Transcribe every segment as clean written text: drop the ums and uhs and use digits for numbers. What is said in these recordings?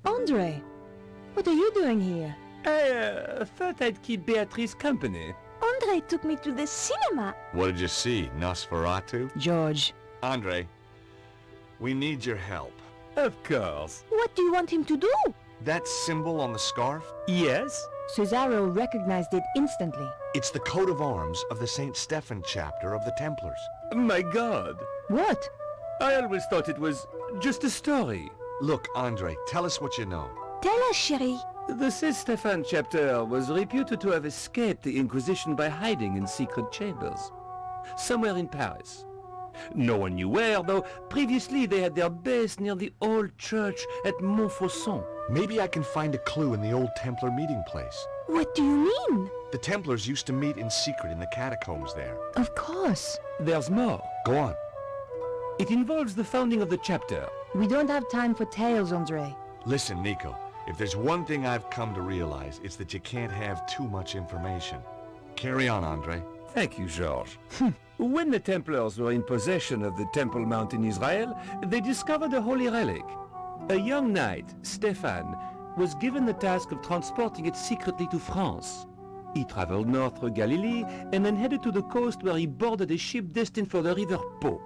Andre, what are you doing here? I thought I'd keep Beatrice company. Andre took me to the cinema. What did you see, Nosferatu? George, Andre, we need your help. Of course. what do you want him to do? That symbol on the scarf? Yes? Cesaro recognized it instantly. It's the coat of arms of the St. Stephen chapter of the Templars. My God. What? I always thought it was just a story. Look, Andre, tell us what you know. Tell us, chérie. The Saint Stephen chapter was reputed to have escaped the Inquisition by hiding in secret chambers. Somewhere in Paris. No one knew where, though previously they had their base near the old church at Montfaucon. Maybe I can find a clue in the old Templar meeting place. What do you mean? The Templars used to meet in secret in the catacombs there. Of course. There's more. Go on. It involves the founding of the chapter. We don't have time for tales, Andre. Listen, Nico, if there's one thing I've come to realize, it's that you can't have too much information. Carry on, Andre. Thank you, George. When the Templars were in possession of the Temple Mount in Israel, they discovered a holy relic. A young knight, Stephan, was given the task of transporting it secretly to France. He traveled north through Galilee and then headed to the coast where he boarded a ship destined for the river Po.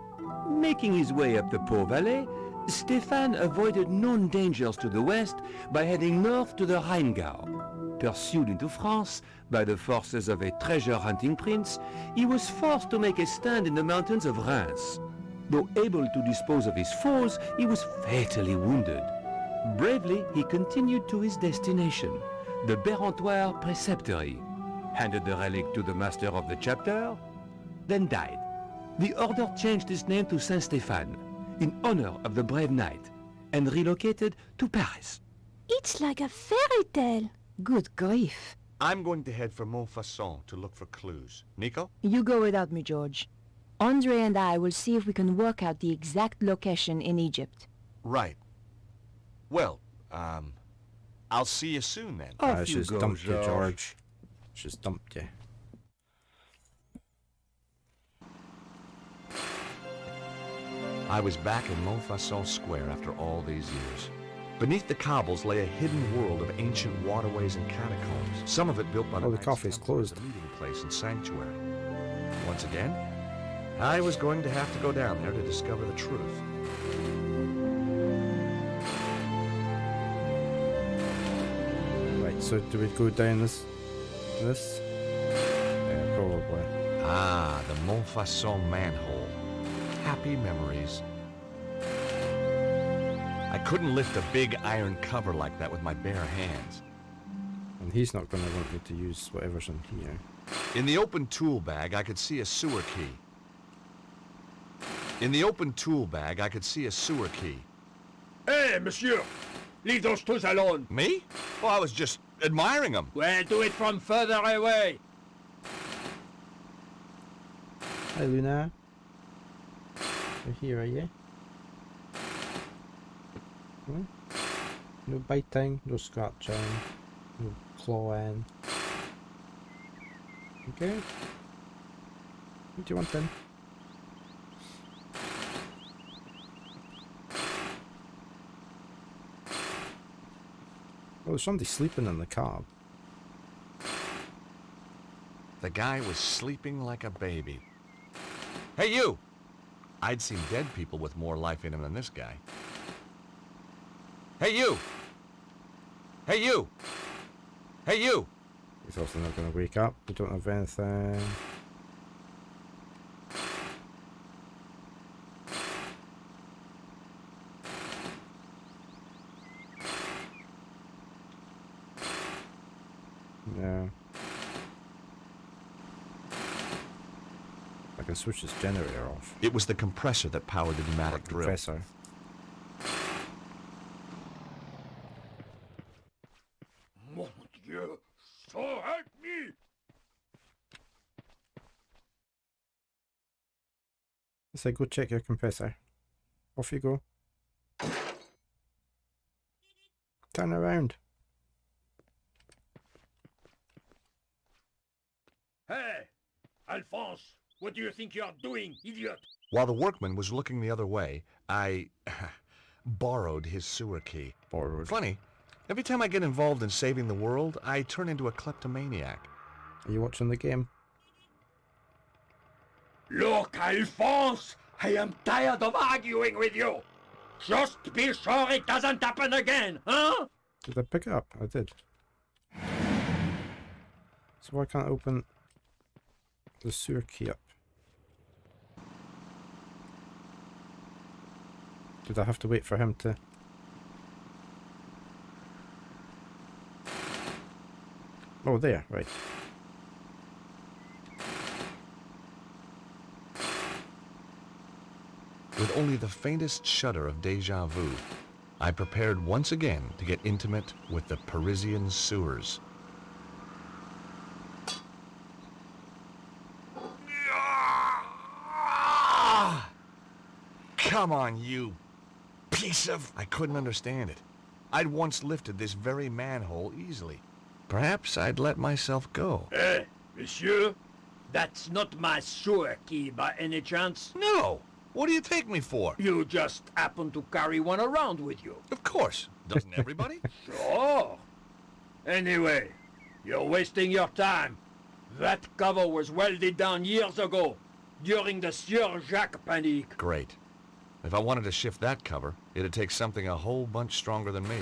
Making his way up the Po Valley, Stephan avoided known dangers to the west by heading north to the Rheingau. Pursued into France by the forces of a treasure-hunting prince, he was forced to make a stand in the mountains of Reims. Though able to dispose of his foes, he was fatally wounded. Bravely, he continued to his destination, the Bérentoire Preceptory, handed the relic to the master of the chapter, then died. The order changed its name to Saint-Stéphane, in honor of the brave knight, and relocated to Paris. It's like a fairy tale. Good grief. I'm going to head for Montfaucon to look for clues. Nico? You go without me, George. Andre and I will see if we can work out the exact location in Egypt. Right. Well, I'll see you soon then. Off you She's go, dumped you, George. George. She's dumped you. I was back in Montfaucon Square after all these years. Beneath the cobbles lay a hidden world of ancient waterways and catacombs, some of it built by Oh, the Knights cafe's Templar as closed. a meeting place and sanctuary. Once again, I was going to have to go down there to discover the truth. Right, so do we go down this? Yeah, probably. Ah, the Montfaucon manhole. Happy memories. I couldn't lift a big iron cover like that with my bare hands. And he's not going to want me to use whatever's in here. In the open tool bag, I could see a sewer key. Hey, monsieur! Leave those tools alone! Me? Oh, I was just admiring them. Well, do it from further away! Hi, Luna. You're here, are you? Hmm? No biting, no scratching, no clawing. Okay. What do you want then? Oh, there's somebody sleeping in the cab. The guy was sleeping like a baby. Hey, you! I'd seen dead people with more life in him than this guy. Hey, you! Hey, you! Hey, you! He's also not going to wake up. We don't have anything. No. I can switch this generator off. It was the compressor that powered the pneumatic drill. Compressor. Mon Dieu! So help me! I say go check your compressor. Off you go. Turn around. Hey! Alphonse! What do you think you are doing, idiot? While the workman was looking the other way, I borrowed his sewer key. Borrowed. Funny, Every time I get involved in saving the world, I turn into a kleptomaniac. Are you watching the game? Look, Alphonse, I am tired of arguing with you. Just be sure it doesn't happen again, huh? Did I pick it up? I did. So why can't I open the sewer key up? Did I have to wait for him to... Oh, there, right. With only the faintest shudder of déjà vu, I prepared once again to get intimate with the Parisian sewers. Come on, you piece of... I couldn't understand it. I'd once lifted this very manhole easily. Perhaps I'd let myself go. Eh, monsieur? That's not my sewer key by any chance. No! What do you take me for? You just happen to carry one around with you. Of course. Doesn't everybody? Sure. Anyway, you're wasting your time. That cover was welded down years ago, during the Sieur Jacques Panique. Great. If I wanted to shift that cover, it'd take something a whole bunch stronger than me.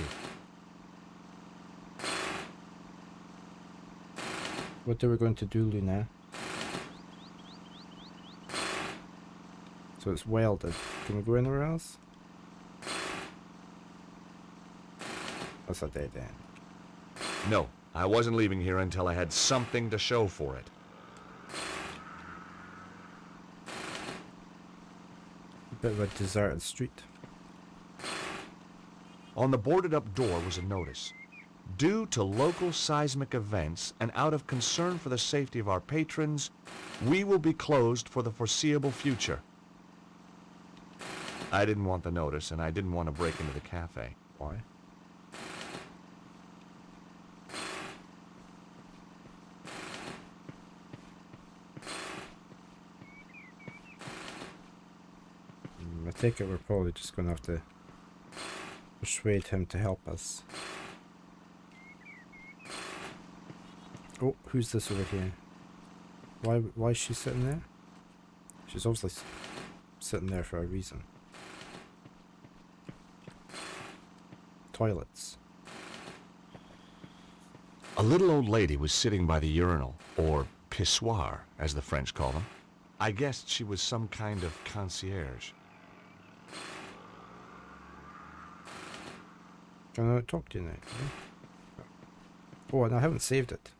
What are we going to do, Luna? So it's welded. Can we go anywhere else? That's a dead end. No, I wasn't leaving here until I had something to show for it. A bit of a deserted street. On the boarded-up door was a notice. Due to local seismic events and out of concern for the safety of our patrons, we will be closed for the foreseeable future. I didn't want the notice, and I didn't want to break into the cafe. Why? I take it we're probably just going to have to persuade him to help us. Oh, who's this over here? Why is she sitting there? She's obviously sitting there for a reason. Toilets. A little old lady was sitting by the urinal, or pissoir, as the French call them. I guessed she was some kind of concierge. Can I talk to you now? Yeah. Oh, and I haven't saved it.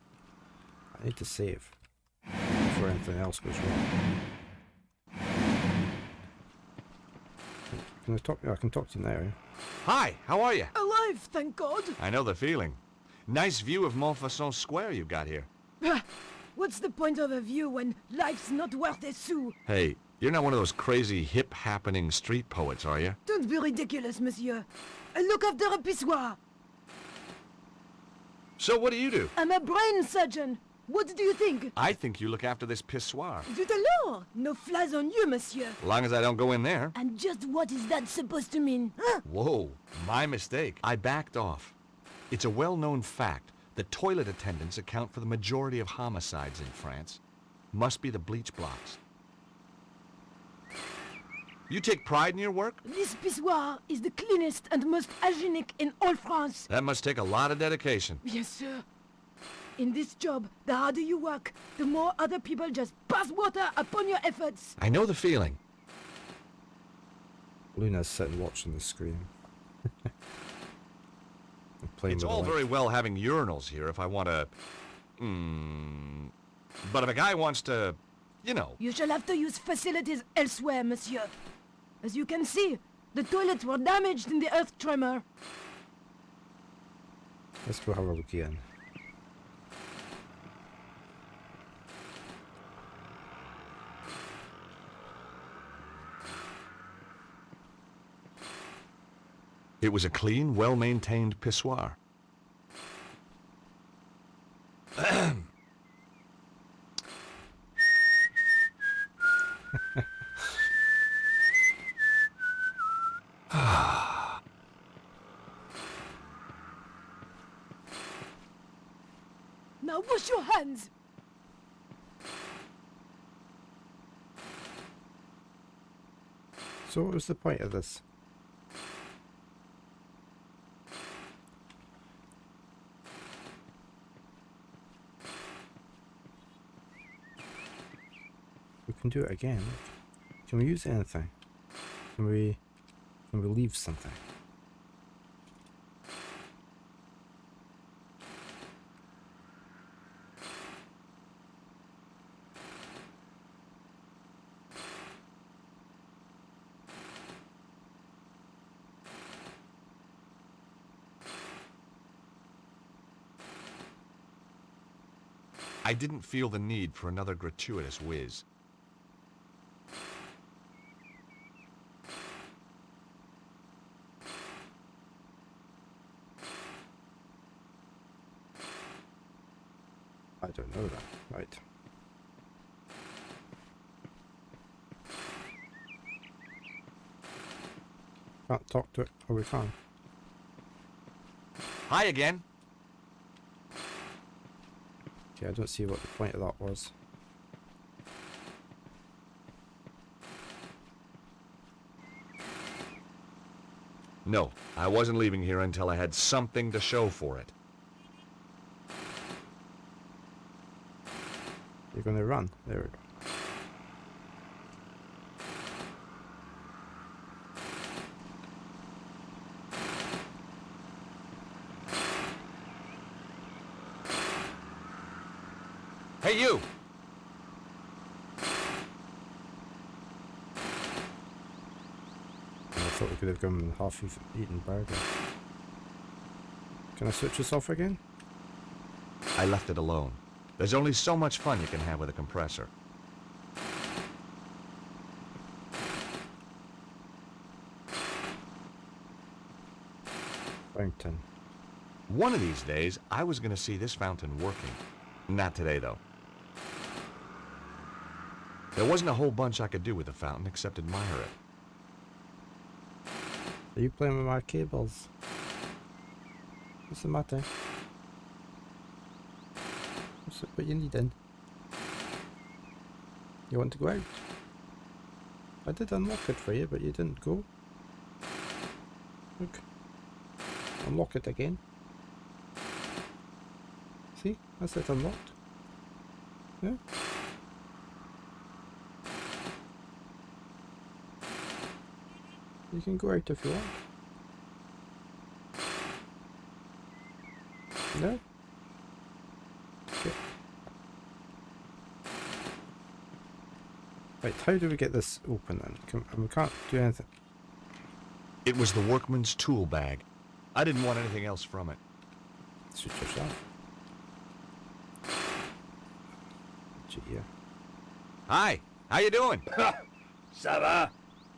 I need to save before anything else goes wrong. Can I talk? I can talk to you now. Yeah? Hi, how are you? Alive, thank God. I know the feeling. Nice view of Montfaucon Square you got here. What's the point of a view when life's not worth a sou? Hey, you're not one of those crazy hip-happening street poets, are you? Don't be ridiculous, monsieur. I look after a pissoir. So what do you do? I'm a brain surgeon. What do you think? I think you look after this pissoir. Zut alors! No flies on you, monsieur. As long as I don't go in there. And just what is that supposed to mean? Huh? Whoa, my mistake. I backed off. It's a well-known fact that toilet attendants account for the majority of homicides in France. Must be the bleach blocks. You take pride in your work? This pissoir is the cleanest and most hygienic in all France. That must take a lot of dedication. Yes, sir. In this job, the harder you work, the more other people just pass water upon your efforts. I know the feeling. Luna's sitting watching the screen. Playing It's with all the very lights. well having urinals here if I want to... But if a guy wants to, you know... You shall have to use facilities elsewhere, monsieur. As you can see, the toilets were damaged in the earth tremor. Let's go have a look again. It was a clean, well-maintained pissoir. wash your hands! So what was the point of this? We can do it again. Can we use anything? Can we leave something? I didn't feel the need for another gratuitous whiz. I don't know that. Right. Can't talk to it. Oh, we can. Hi again. Okay, I don't see what the point of that was. No, I wasn't leaving here until I had something to show for it. You're gonna run. There we go. Hey, you! I thought we could have gone half-eaten burger. Can I switch this off again? I left it alone. There's only so much fun you can have with a compressor. Fountain. One of these days, I was going to see this fountain working. Not today, though. There wasn't a whole bunch I could do with the fountain except admire it. Are you playing with my cables? What's the matter? What you needing? You want to go out? I did unlock it for you, but you didn't go. Look. Unlock it again. See? That's it unlocked. Yeah? You can go out if you want. No? Okay. Right, how do we get this open then? We can't do anything. It was the workman's tool bag. I didn't want anything else from it. Suit yourself. Gee, yeah. Hi, how you doing? Ça va?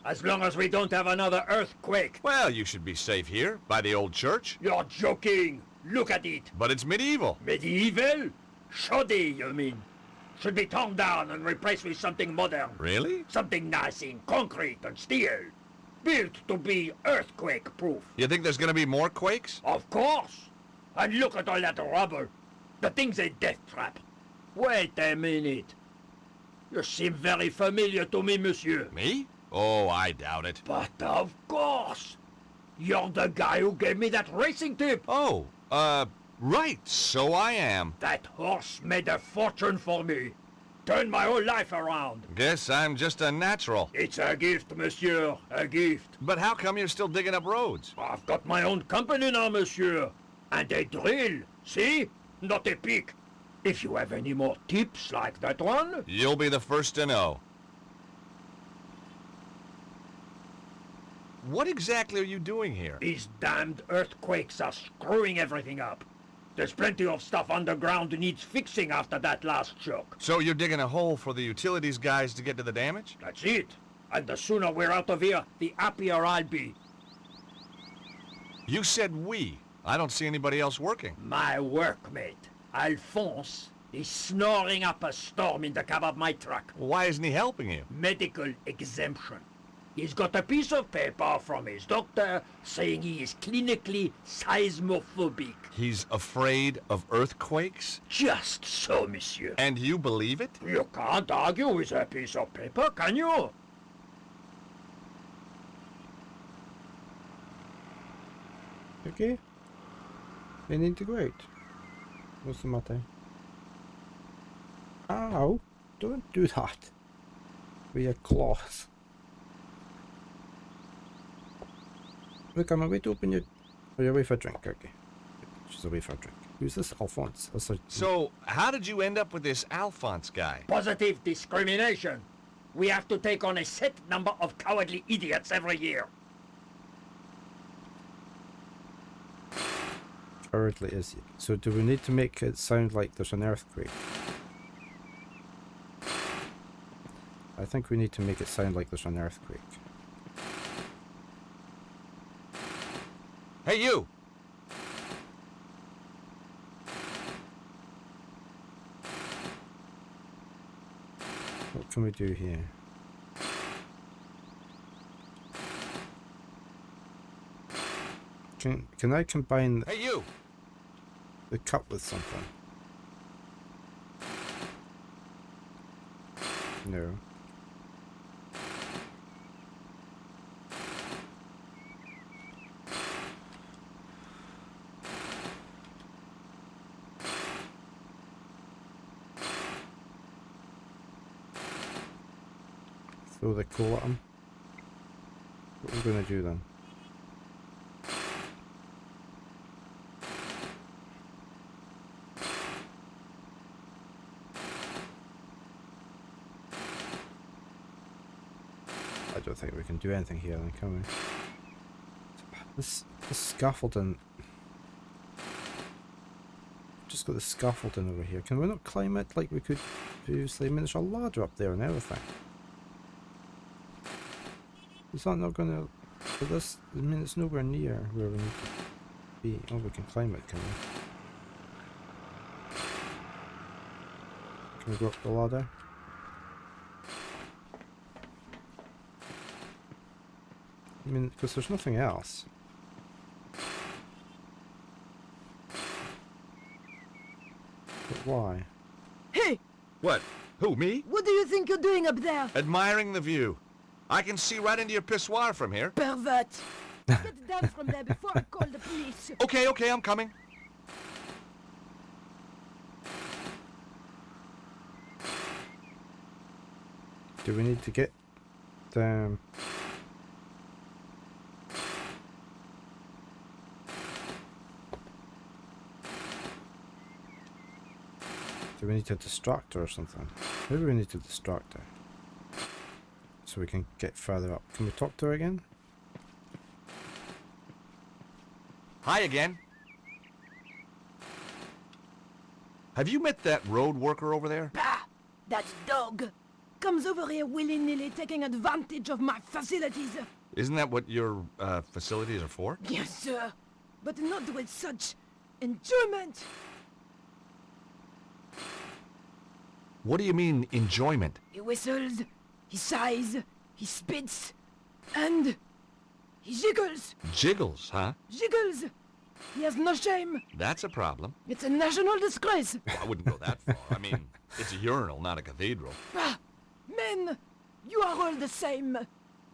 As long as we don't have another earthquake. Well, you should be safe here, by the old church. You're joking. Look at it. But it's medieval. Medieval? Shoddy, you mean? Should be torn down and replaced with something modern. Really? Something nice in concrete and steel. Built to be earthquake-proof. You think there's gonna be more quakes? Of course. And look at all that rubble. The thing's a death trap. Wait a minute. You seem very familiar to me, monsieur. Me? Oh, I doubt it. But of course. You're the guy who gave me that racing tip. Oh, right, so I am. That horse made a fortune for me. Turned my whole life around. Guess I'm just a natural. It's a gift, monsieur. A gift. But how come you're still digging up roads? I've got my own company now, monsieur. And a drill. See? Not a pick. If you have any more tips like that one... You'll be the first to know. What exactly are you doing here? These damned earthquakes are screwing everything up. There's plenty of stuff underground that needs fixing after that last shock. So you're digging a hole for the utilities guys to get to the damage? That's it. And the sooner we're out of here, the happier I'll be. You said we. I don't see anybody else working. My workmate, Alphonse, is snoring up a storm in the cab of my truck. Why isn't he helping you? Medical exemption. He's got a piece of paper from his doctor saying he is clinically seismophobic. He's afraid of earthquakes? Just so, monsieur. And you believe it? You can't argue with a piece of paper, can you? Okay. They need to go out. What's the matter? Ow! Don't do that. With your claws. Look, I'm away to open your... Oh, you're away for a drink, okay. She's away for a drink. Who's this? Alphonse. That's a... So, how did you end up with this Alphonse guy? Positive discrimination. We have to take on a set number of cowardly idiots every year. Cowardly is it? So do we need to make it sound like there's an earthquake? I think we need to make it sound like there's an earthquake. Hey, you! What can we do here? Can I combine Hey, you! the cup with something? No. Throw the coal at him. What are we gonna do then? I don't think we can do anything here then, can we? This scaffolding... Just got the scaffolding over here. Can we not climb it like we could previously? I mean, there's a ladder up there and everything. Is that not gonna... But this... I mean, it's nowhere near where we need to be. Oh, we can climb it, can we? Can we go up the ladder? I mean, because there's nothing else. But why? Hey! What? Who, me? What do you think you're doing up there? Admiring the view. I can see right into your pissoir from here. Pervert! Get down from there before I call the police. Okay, okay, I'm coming. Do we need to get down? Do we need to distract her or something? Maybe we need to distract her. So we can get further up. Can we talk to her again? Hi again. Have you met that road worker over there? Bah! That dog! Comes over here willy-nilly taking advantage of my facilities. Isn't that what your facilities are for? Yes, sir. But not with such enjoyment. What do you mean, enjoyment? He whistles, he sighs, he spits, and he jiggles. Jiggles, huh? Jiggles! He has no shame. That's a problem. It's a national disgrace. Well, I wouldn't go that far. I mean, it's a urinal, not a cathedral. Ah, men, you are all the same.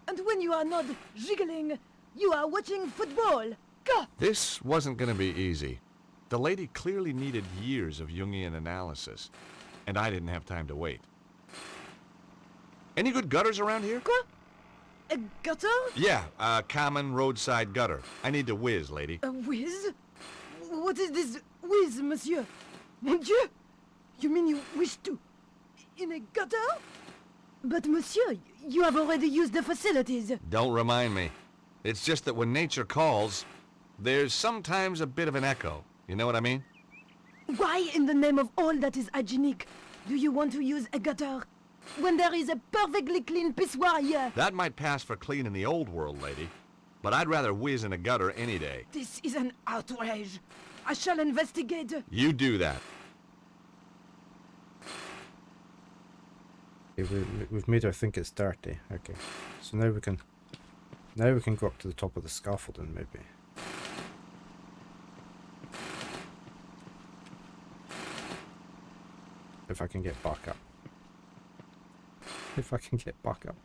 And when you are not jiggling, you are watching football. Gah! This wasn't going to be easy. The lady clearly needed years of Jungian analysis, and I didn't have time to wait. Any good gutters around here? Quoi? A gutter? Yeah, a common roadside gutter. I need to whiz, lady. A whiz? What is this whiz, monsieur? Mon Dieu! You mean you wish to... in a gutter? But monsieur, you have already used the facilities. Don't remind me. It's just that when nature calls, there's sometimes a bit of an echo. You know what I mean? Why in the name of all that is hygienic do you want to use a gutter? When there is a perfectly clean pissoir here. That might pass for clean in the old world, lady. But I'd rather whiz in a gutter any day. This is an outrage. I shall investigate. You do that. Okay, we've made her think it's dirty. Okay, so now we can go up to the top of the scaffolding maybe. If I can get back up. If I can get back up.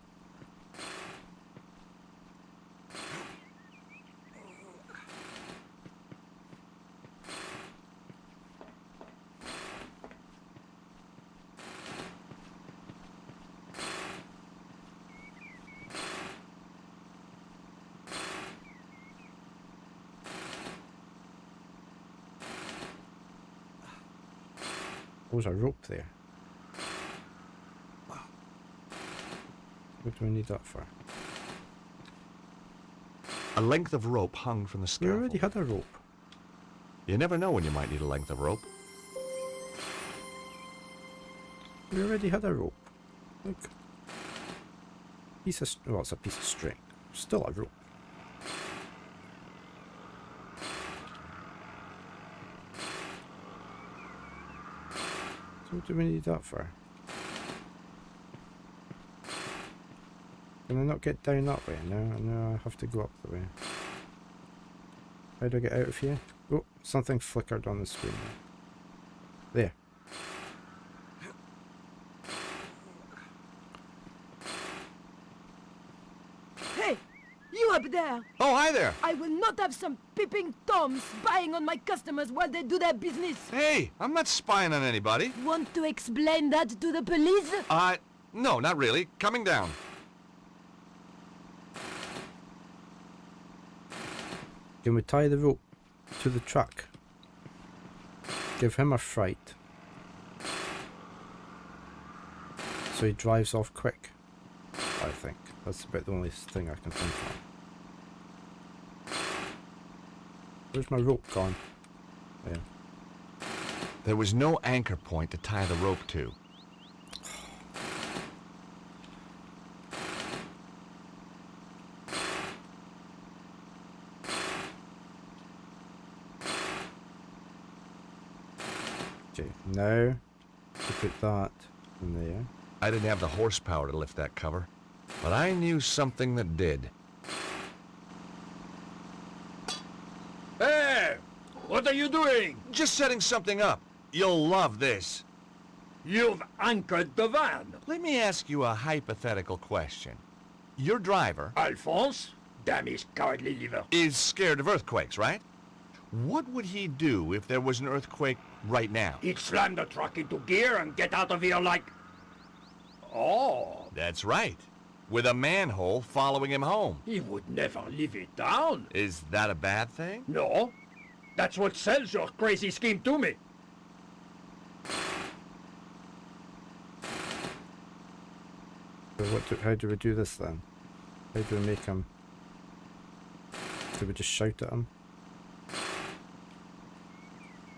There's a rope there. What do we need that for? A length of rope hung from the We scaffold. already had a rope. You never know when you might need a length of rope. We already had a rope. Look. Well, it's a piece of string. Still a rope. So what do we need that for? Can I not get down that way? No, I have to go up the way. How do I get out of here? Oh, something flickered on the screen. There. Hey, you up there! Oh, hi there! I will not have some peeping Toms spying on my customers while they do their business. Hey, I'm not spying on anybody. Want to explain that to the police? No, not really. Coming down. Can we tie the rope to the truck? Give him a fright. So he drives off quick. I think. That's about the only thing I can think of. Where's my rope gone? There. There was no anchor point to tie the rope to. Okay, now to put that in there. I didn't have the horsepower to lift that cover, but I knew something that did. Hey! What are you doing? Just setting something up. You'll love this. You've anchored the van. Let me ask you a hypothetical question. Your driver Alphonse? Damn his cowardly liver. is scared of earthquakes, right? What would he do if there was an earthquake right now? He'd slam the truck into gear and get out of here like... Oh, That's right. With a manhole following him home. he would never leave it down. Is that a bad thing? No, that's what sells your crazy scheme to me. So how do we do this then? How do we make him... Do we just shout at him?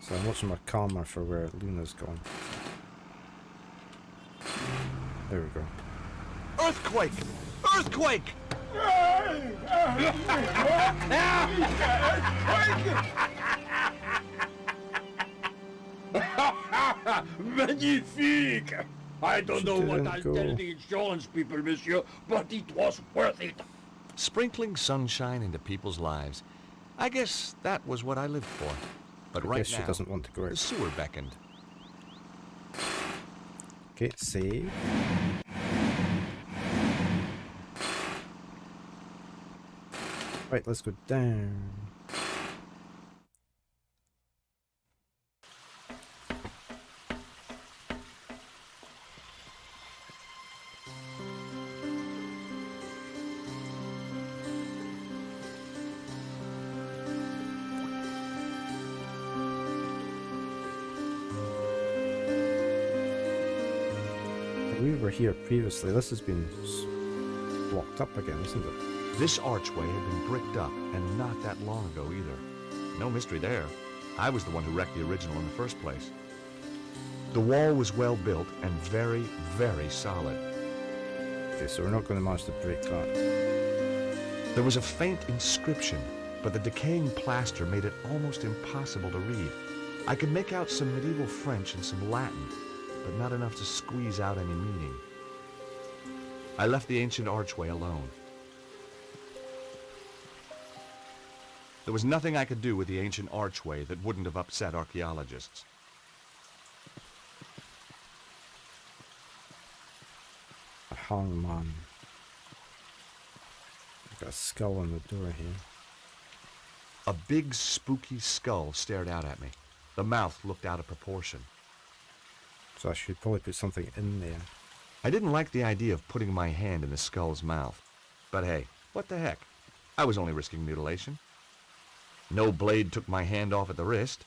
So I'm watching my camera for where Luna's gone. There we go. Earthquake! Earthquake! Magnifique! I don't know what didn't I'll go. tell the insurance people, monsieur, but it was worth it. Sprinkling sunshine into people's lives. I guess that was what I lived for. But I right guess she now, doesn't want to go the out. sewer beckoned. Okay, save. Right, let's go down. We were here previously. This has been blocked up again, isn't it? This archway had been bricked up, and not that long ago either. No mystery there. I was the one who wrecked the original in the first place. The wall was well built and very, very solid. Okay, so we're not going to manage to break that. There was a faint inscription, but the decaying plaster made it almost impossible to read. I could make out some medieval French and some Latin, but not enough to squeeze out any meaning. I left the ancient archway alone. There was nothing I could do with the ancient archway that wouldn't have upset archaeologists. A hangman. Got a skull on the door here. A big, spooky skull stared out at me. The mouth looked out of proportion. So I should probably put something in there. I didn't like the idea of putting my hand in the skull's mouth. But hey, what the heck? I was only risking mutilation. No blade took my hand off at the wrist,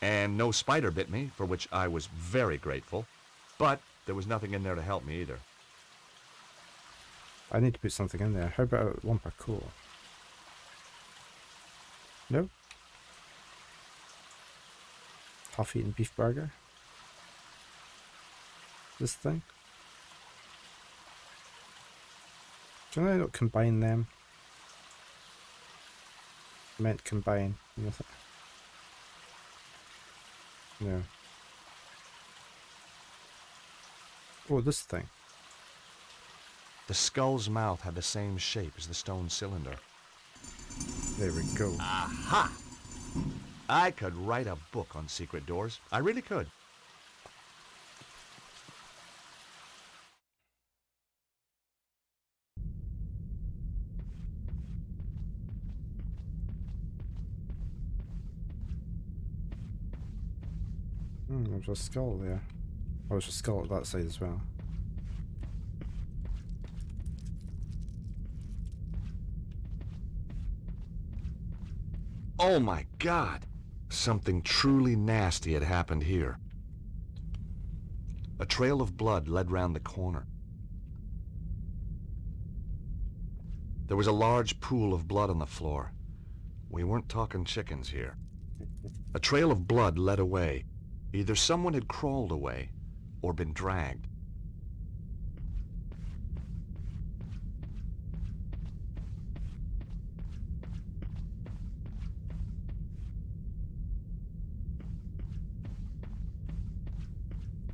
and no spider bit me, for which I was very grateful. But there was nothing in there to help me either. I need to put something in there. How about a lump of coal? No? Half-eaten beef burger? This thing? Can I not combine them? I meant combine. Nothing. No. Oh, this thing. The skull's mouth had the same shape as the stone cylinder. There we go. Aha! I could write a book on secret doors. I really could. There's a skull there. Oh, there's a skull at that side as well. Oh my God! Something truly nasty had happened here. A trail of blood led round the corner. There was a large pool of blood on the floor. We weren't talking chickens here. A trail of blood led away. Either someone had crawled away or been dragged.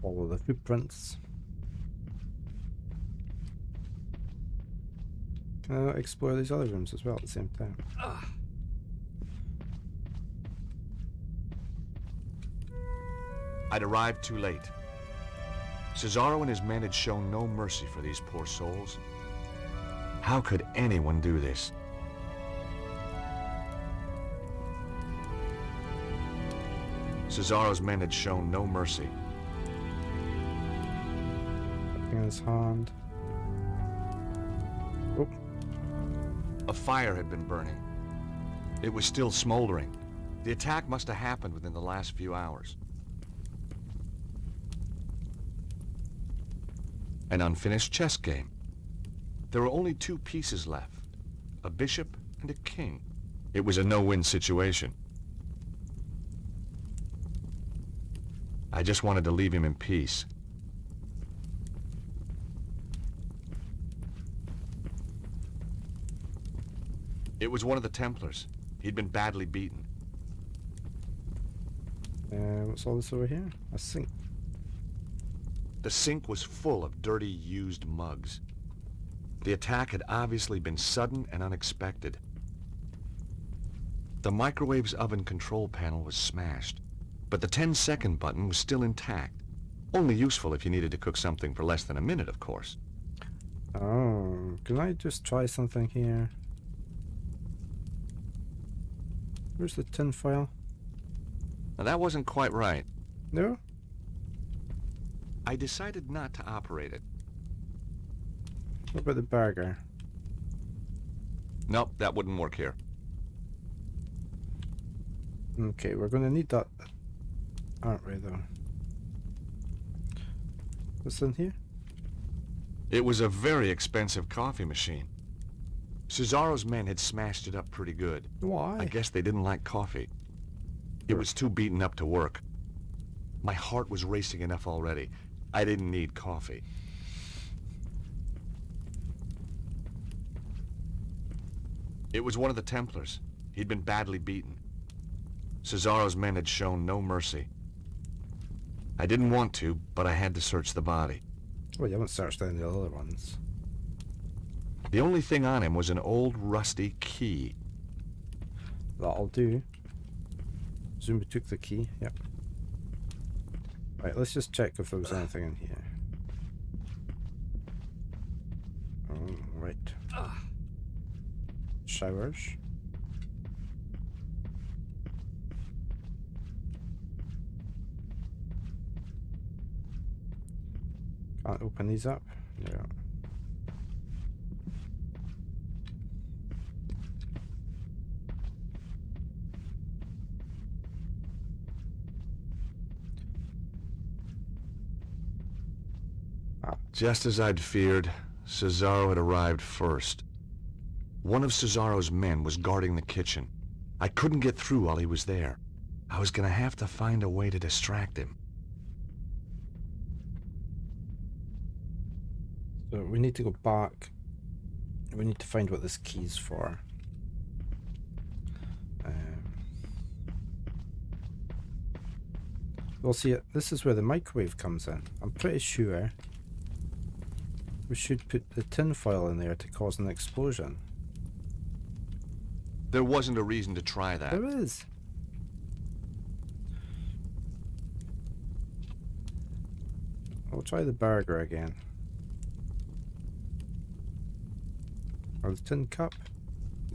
Follow the footprints. Can I not explore these other rooms as well at the same time? I'd arrived too late. Cesaro and his men had shown no mercy for these poor souls. How could anyone do this? Cesaro's men had shown no mercy. Something in his hand. Oh, A fire had been burning. It was still smoldering. The attack must have happened within the last few hours. An unfinished chess game. There were only two pieces left, a bishop and a king. It was a no-win situation. I just wanted to leave him in peace. It was one of the Templars. He'd been badly beaten. what's all this over here? A sink. The sink was full of dirty, used mugs. The attack had obviously been sudden and unexpected. The microwave's oven control panel was smashed, but the 10-second button was still intact. Only useful if you needed to cook something for less than a minute, of course. Oh, can I just try something here? Where's the tin foil? Now, that wasn't quite right. No? I decided not to operate it. What about the burger? Nope, that wouldn't work here. Okay, we're gonna need that, aren't we, though? What's in here? It was a very expensive coffee machine. Cesaro's men had smashed it up pretty good. Why? I guess they didn't like coffee. It was too beaten up to work. My heart was racing enough already. I didn't need coffee. It was one of the Templars. He'd been badly beaten. Cesaro's men had shown no mercy. I didn't want to, but I had to search the body. Well, you haven't searched any of the other ones. The only thing on him was an old rusty key. That'll do. Zumba took the key. Yep. Right, let's just check if there was anything in here. Oh, right. Showers. Can't open these up. Yeah. Just as I'd feared, Cesaro had arrived first. One of Cesaro's men was guarding the kitchen. I couldn't get through while he was there. I was gonna have to find a way to distract him. So we need to go back. We need to find what this key's for. We'll see it. This is where the microwave comes in. I'm pretty sure we should put the tinfoil in there to cause an explosion. There wasn't a reason to try that. There is. I'll try the burger again. Or the tin cup.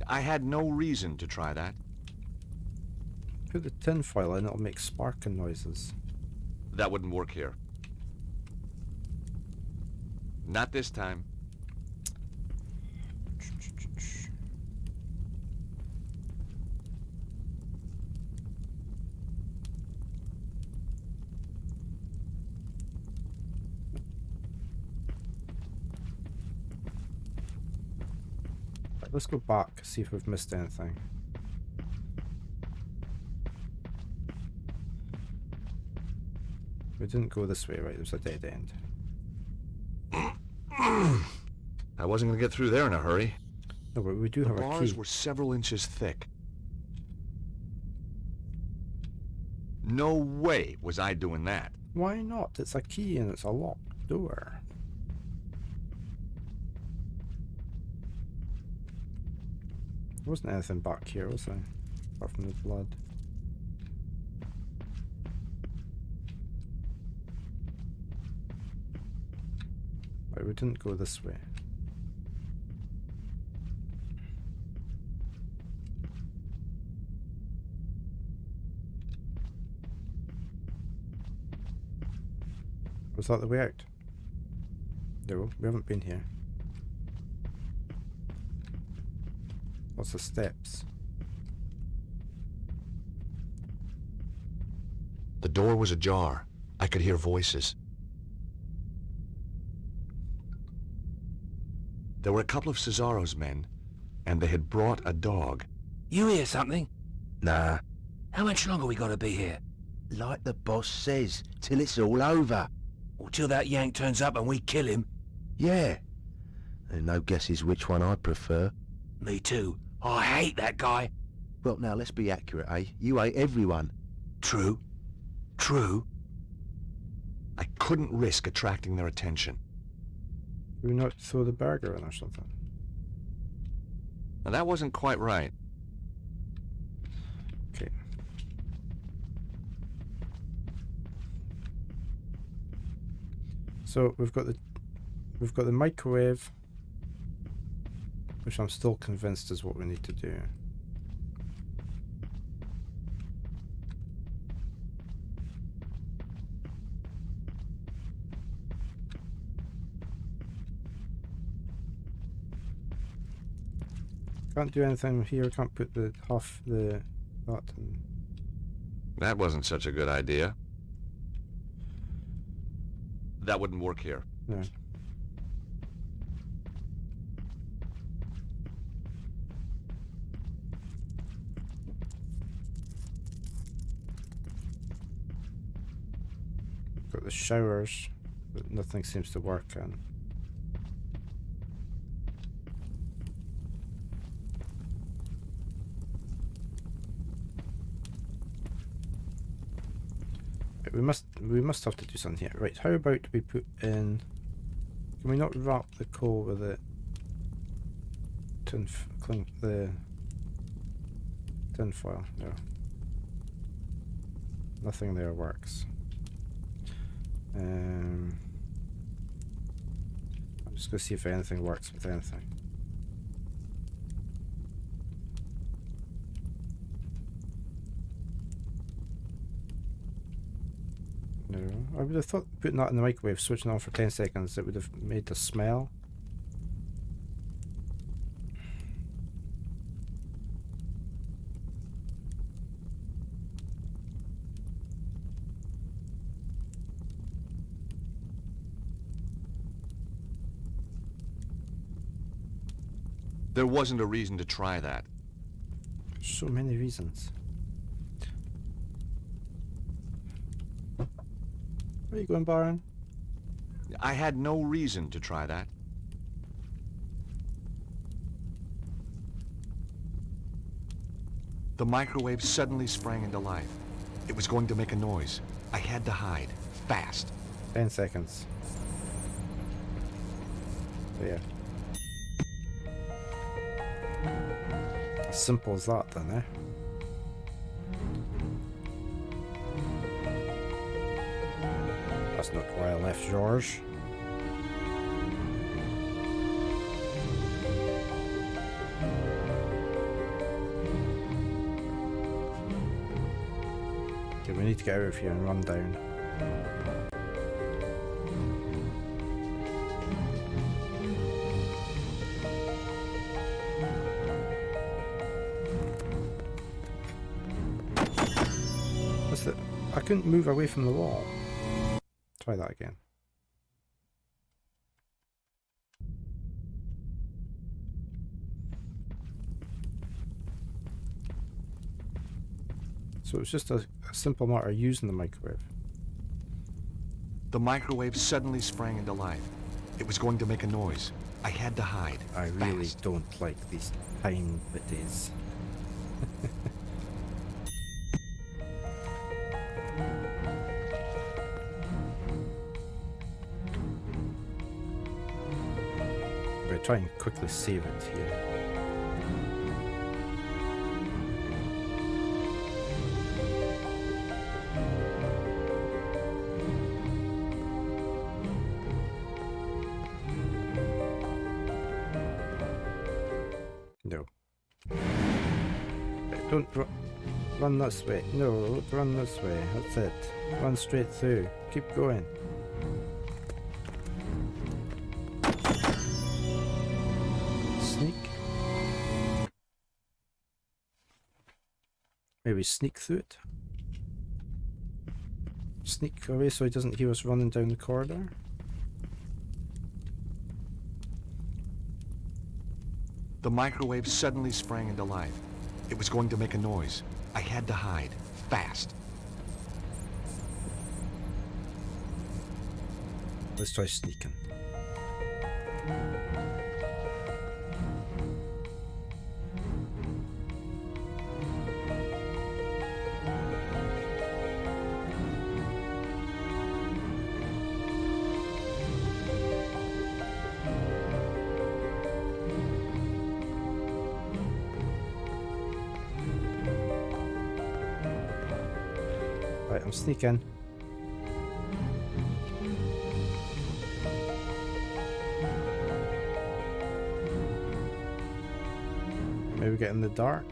I had no reason to try that. Put the tin foil in, it'll make sparking noises. That wouldn't work here. Not this time. Right, let's go back, see if we've missed anything. We didn't go this way, right? There's a dead end. I wasn't gonna get through there in a hurry. No, but we do The have a bars key. were several inches thick. No way was I doing that. Why not? It's a key and it's a locked door. There wasn't anything back here, was there? Apart from the blood. Right, we didn't go this way. Was that the way out? No, we haven't been here. What's the steps? The door was ajar. I could hear voices. There were a couple of Cesaro's men, and they had brought a dog. You hear something? Nah, How much longer we gotta be here? like the boss says, till it's all over. Or till that Yank turns up and we kill him? Yeah. And no guesses which one I'd prefer. Me too. I hate that guy. Well, now, let's be accurate, eh? You hate everyone. True. True. I couldn't risk attracting their attention. Did we not throw the burger in or something? Now, that wasn't quite right. Okay. So we've got the microwave, which I'm still convinced is what we need to do. Can't do anything here. Can't put the that in. That wasn't such a good idea. That wouldn't work here. No. Got the showers, but nothing seems to work in. We must have to do something here. Right, how about we put in... Can we not wrap the coal with it? the tin foil. No. Nothing there works. I'm just gonna see if anything works with anything. No, I would have thought putting that in the microwave, switching on for 10 seconds, it would have made the smell. There wasn't a reason to try that. So many reasons. Where are you going, Baron? I had no reason to try that. The microwave suddenly sprang into life. It was going to make a noise. I had to hide. Fast. 10 seconds. There. As simple as that then, eh? That's not why I left George. Okay, we need to get out of here and run down. What's that? I couldn't move away from the wall. Try that again. So it's just a simple matter of using the microwave. The microwave suddenly sprang into life. It was going to make a noise. I had to hide. I really Fast. don't like these tiny bitties. We'll try and quickly save it here. No. Don't run this way. No, run this way. That's it. Run straight through. Keep going. Sneak. Maybe sneak through it. Sneak away so he doesn't hear us running down the corridor. The microwave suddenly sprang into life. It was going to make a noise. I had to hide. Fast. Let's try sneaking. Right, I'm sneaking. Maybe get in the dark.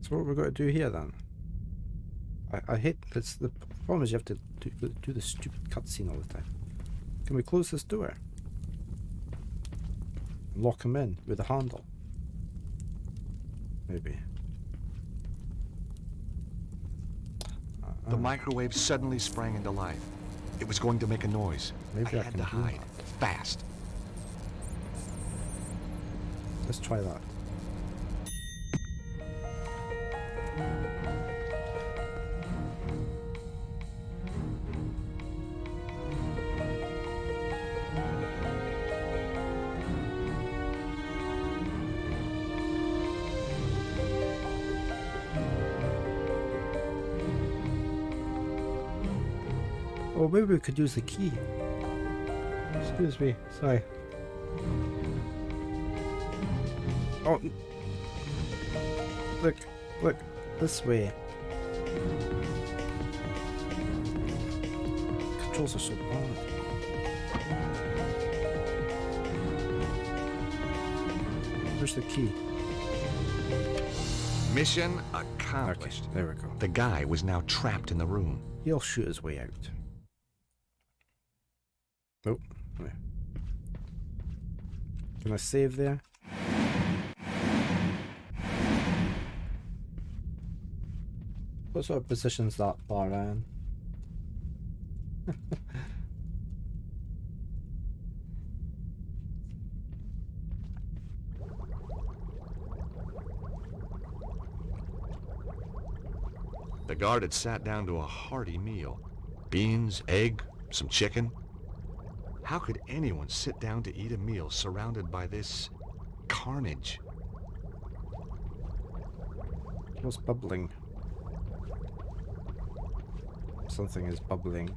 So what we've got to do here then? I hate this. The problem is you have to do the stupid cutscene all the time. Can we close this door? And lock him in with a handle? Maybe. The microwave suddenly sprang into life. It was going to make a noise. Maybe I had can to do hide. that. fast. Let's try that. Oh, maybe we could use the key. Excuse me, sorry. Oh, look, this way. Controls are so bad. Where's the key? Mission accomplished. Okay, there we go. The guy was now trapped in the room. He'll shoot his way out. Nope. Yeah. Can I save there? What sort of position's that bar in? The guard had sat down to a hearty meal. Beans, egg, some chicken. How could anyone sit down to eat a meal surrounded by this carnage? What's bubbling? Something is bubbling.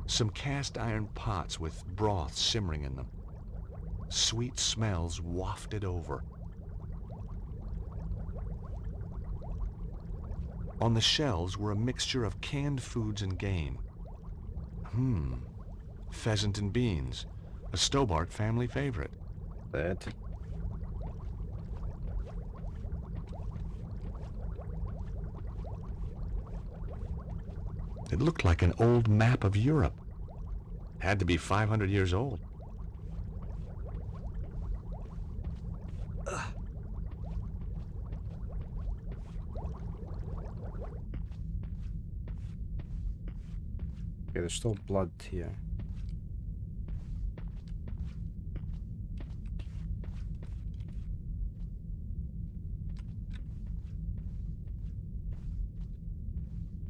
Some cast iron pots with broth simmering in them. Sweet smells wafted over. On the shelves were a mixture of canned foods and game. Pheasant and beans, a Stobart family favorite. Dead. It looked like an old map of Europe. Had to be 500 years old. Okay, there's still blood here.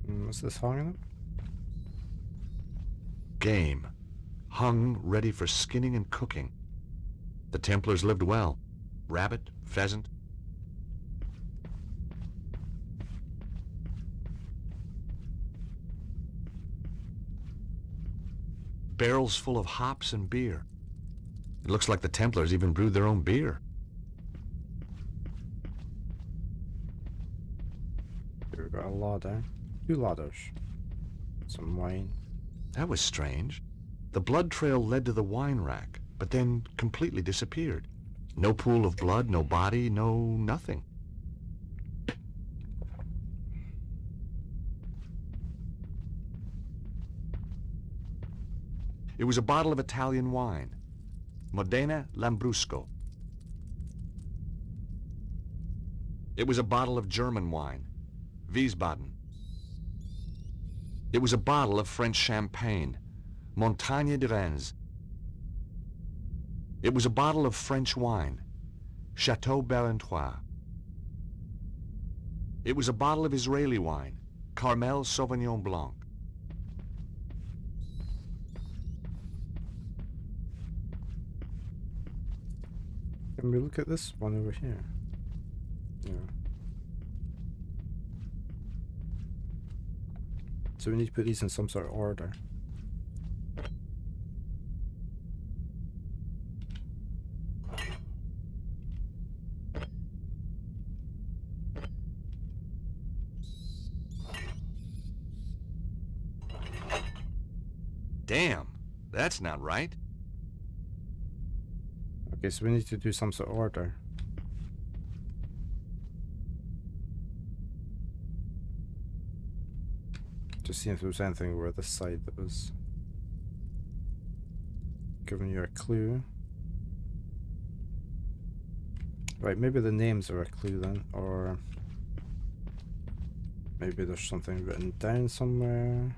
What's this hanging up? Game. Hung, ready for skinning and cooking. The Templars lived well. Rabbit, pheasant. Barrels full of hops and beer. It looks like the Templars even brewed their own beer. Here we've got a ladder. 2 ladders. Some wine. That was strange. The blood trail led to the wine rack, but then completely disappeared. No pool of blood, no body, no nothing. It was a bottle of Italian wine, Modena Lambrusco. It was a bottle of German wine, Wiesbaden. It was a bottle of French champagne, Montagne de Reims. It was a bottle of French wine, Chateau Barentois. It was a bottle of Israeli wine, Carmel Sauvignon Blanc. Can we look at this one over here? Yeah. So we need to put these in some sort of order. Damn, that's not right. Okay, so we need to do some sort of order. Just seeing if there was anything over this side that was giving you a clue. Right, maybe the names are a clue then, or Maybe there's something written down somewhere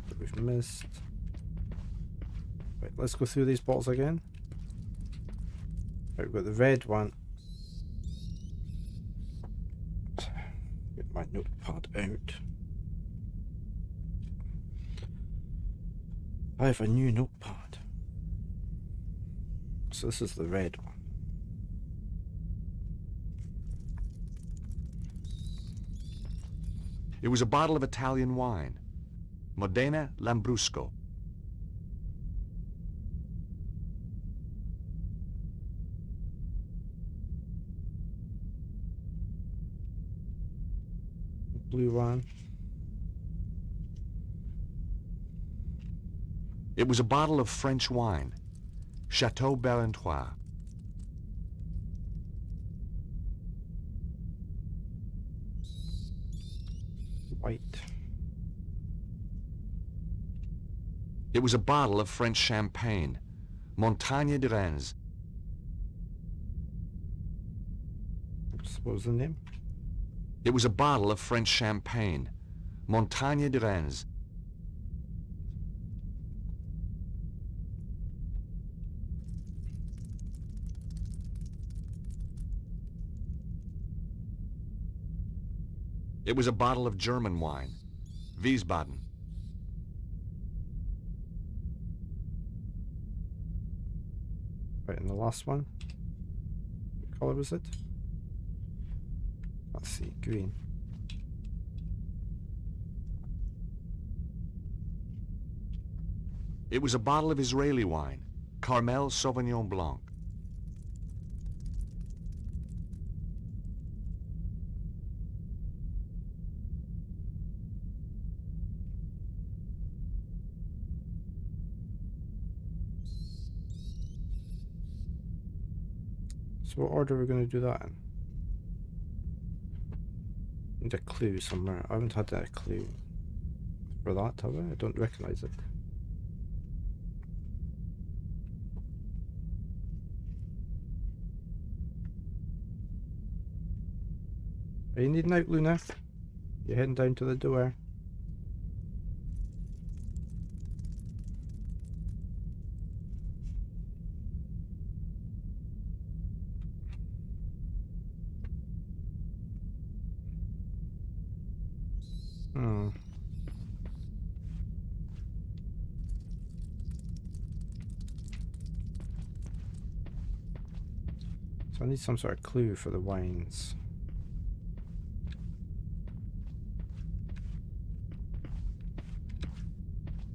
that we've missed. Right, let's go through these bottles again. Right, we've got the red one. Get my notepad out. I have a new notepad. So this is the red one. It was a bottle of Italian wine, Modena Lambrusco. Blue one. It was a bottle of French wine, Chateau Barentois. White. It was a bottle of French champagne, Montagne de Reims. Oops, what was the name? It was a bottle of French champagne, Montagne de Reims. It was a bottle of German wine, Wiesbaden. Right, and the last one. What colour was it? Let's see, green. It was a bottle of Israeli wine, Carmel Sauvignon Blanc. So what order are we going to do that in? Need a clue somewhere. I haven't had that clue for that, have I? I don't recognise it. Are you needing out, Luna? You're heading down to the door. So I need some sort of clue for the wines.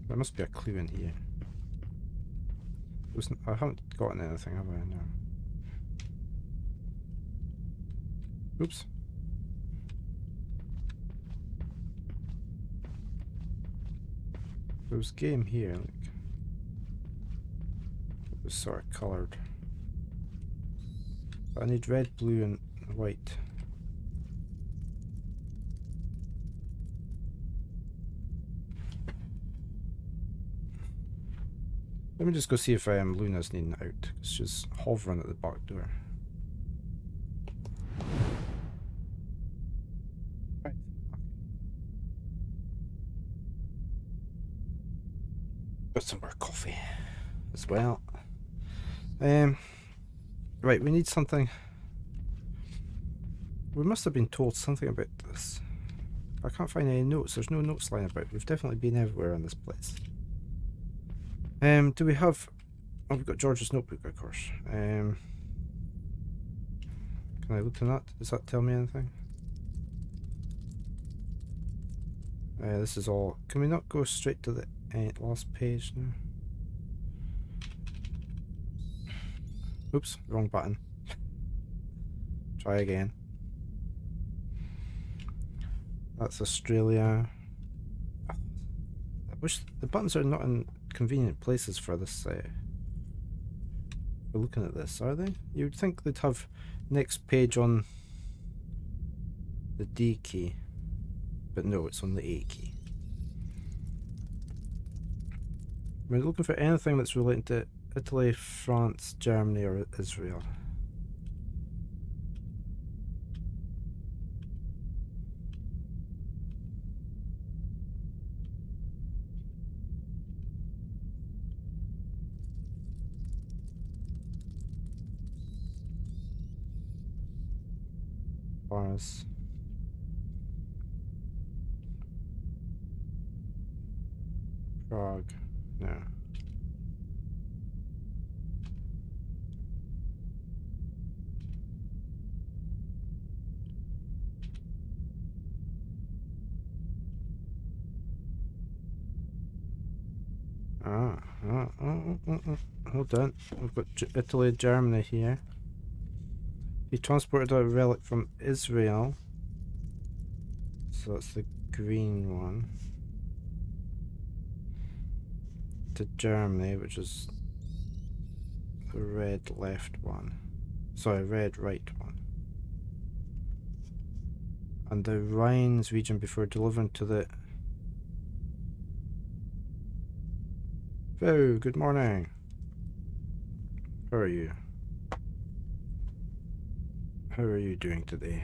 There must be a clue in here. I haven't gotten anything, have I? No. Oops. There was game here, like. It was sort of coloured. I need red, blue, and white. Let me just go see if Luna's needing out. She's hovering at the back door. Right. Got some more coffee as well. Right, we need something. We must have been told something about this. I can't find any notes. There's no notes lying about. We've definitely been everywhere in this place. Do we have... Oh, we've got George's notebook, of course. Can I look in that? Does that tell me anything? This is all... Can we not go straight to the last page now? Oops, wrong button. Try again. That's Australia. I wish the buttons are not in convenient places for this. For looking at this, are they? You would think they'd have next page on the D key, but no, it's on the A key. We're looking for anything that's related to Italy, France, Germany, or Israel. Bars. Prague. No. Hold on. We've got Italy, Germany here. He transported a relic from Israel. So that's the green one. To Germany, which is the red left one. Sorry, red right one. And the Rhines region before delivering to the... Oh, good morning. How are you? How are you doing today?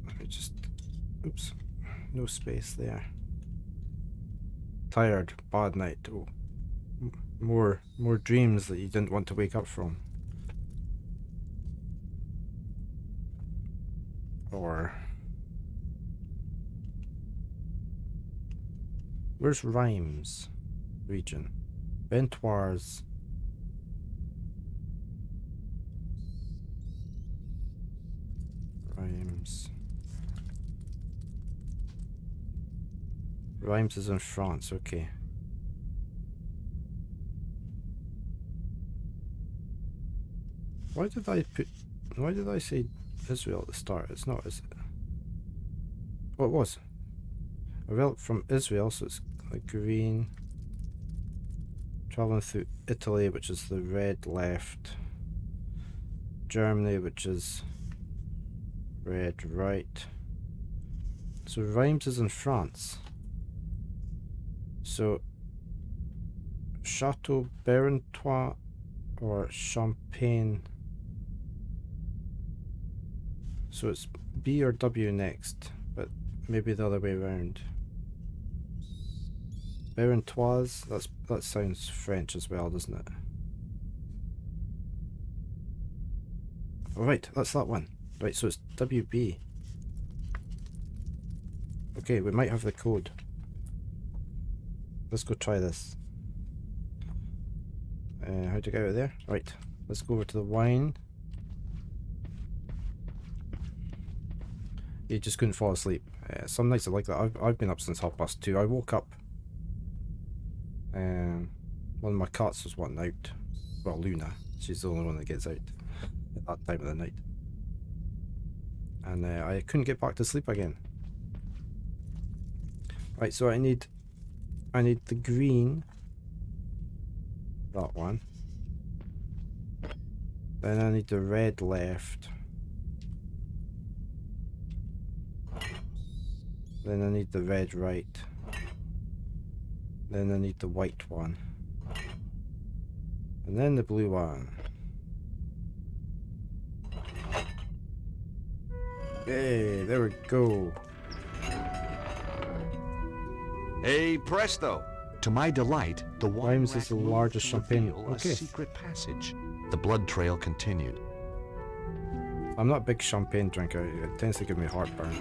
Let me just... Oops. No space there. Tired. Bad night. Oh. More dreams that you didn't want to wake up from. Or... Where's Rheims region? Ventoirs. Rheims. Rheims is in France, okay. Why did I say Israel at the start? It's not, is it? Oh, it was. A relic from Israel, so it's like green. Traveling through Italy, which is the red left. Germany, which is red right. So Rheims is in France. So Chateau Berentois or Champagne. So it's B or W next, but maybe the other way around. Berentois, that sounds French as well, doesn't it? Alright, that's that one. Right, so it's WB. Okay, we might have the code. Let's go try this. How to get out of there? Right, let's go over to the wine. You just couldn't fall asleep. Some nights are like that. I've been up since 2:30. I woke up. One of my cats was wanting out. Well, Luna. She's the only one that gets out at that time of the night. And I couldn't get back to sleep again. Right, so I need the green. That one. Then I need the red left. Then I need the red right. Then I need the white one. And then the blue one. Hey, there we go. Hey, presto! To my delight, the wine Rheims is the largest champagne. reveal Okay. a secret passage. The blood trail continued. I'm not a big champagne drinker. It tends to give me heartburn.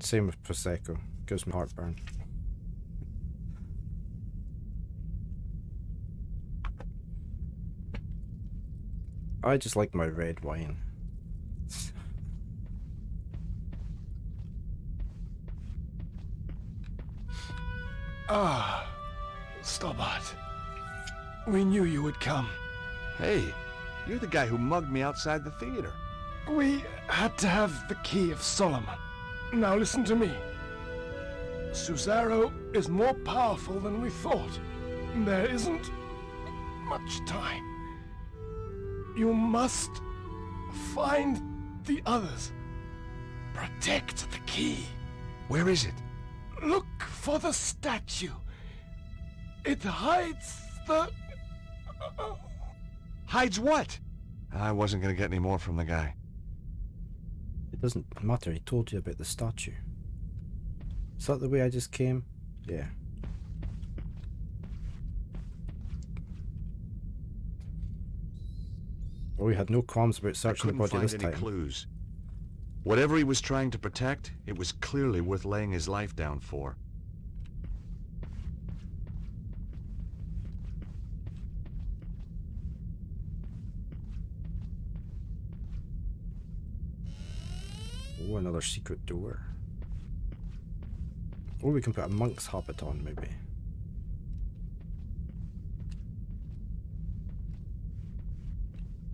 Same with Prosecco. Gives me heartburn. I just like my red wine. Ah, Stobart. We knew you would come. Hey, you're the guy who mugged me outside the theater. We had to have the Key of Solomon. Now listen to me. Susaro is more powerful than we thought. There isn't much time. You must find the others. Protect the key. Where is it? Look for the statue. It hides the... Hides what? I wasn't gonna get any more from the guy. It doesn't matter, he told you about the statue. Is that the way I just came? Yeah. Oh, we had no qualms about I searching the couldn't body find this any time. clues. Whatever he was trying to protect, it was clearly worth laying his life down for. Oh, another secret door. Or we can put a monk's habit on, maybe.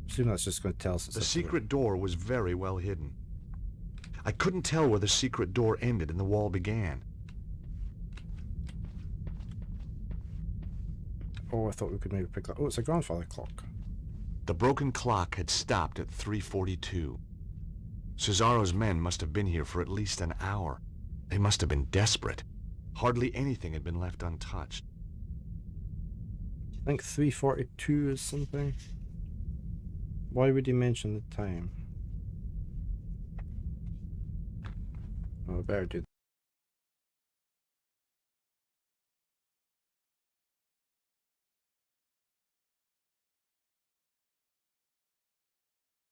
Assume that's just going to tell us it's The a secret door was very well hidden. I couldn't tell where the secret door ended and the wall began. Oh, I thought we could maybe pick that. Oh, it's a grandfather clock. The broken clock had stopped at 3:42. Cesaro's men must have been here for at least an hour. They must have been desperate. Hardly anything had been left untouched. I think 3:42 is something. Why would he mention the time? Oh, I better do